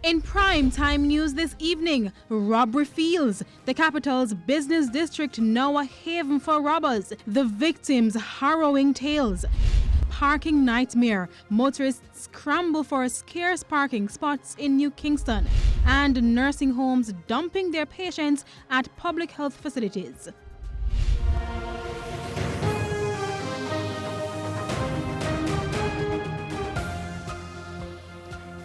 In prime time news this evening, robbery fields. The capital's business district now a haven for robbers. The victims' harrowing tales. Parking nightmare. Motorists scramble for scarce parking spots in New Kingston. And nursing homes dumping their patients at public health facilities.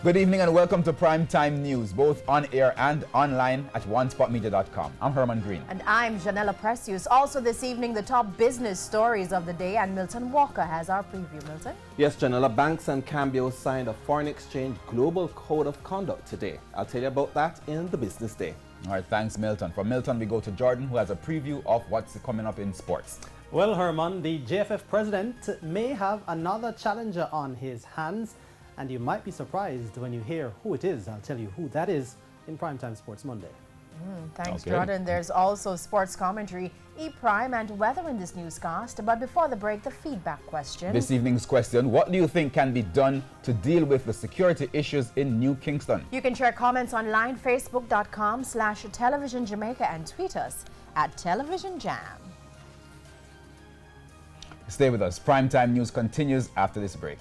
Good evening and welcome to Primetime News, both on air and online at onespotmedia.com. I'm Herman Green. And I'm Janella Precious. Also this evening, the top business stories of the day, and Milton Walker has our preview. Milton? Yes, Janella, banks and Cambio signed a foreign exchange global code of conduct today. I'll tell you about that in the business day. All right, thanks, Milton. From Milton, we go to Jordan, who has a preview of what's coming up in sports. Well, Herman, the JFF president may have another challenger on his hands. And you might be surprised when you hear who it is. I'll tell you who that is in Primetime Sports Monday. Thanks, Okay. Jordan. There's also sports commentary, E-Prime, and weather in this newscast. But before the break, the feedback question. This evening's question, what do you think can be done to deal with the security issues in New Kingston? You can share comments online, facebook.com/Television Jamaica, and tweet us at Television Jam. Stay with us. Primetime News continues after this break.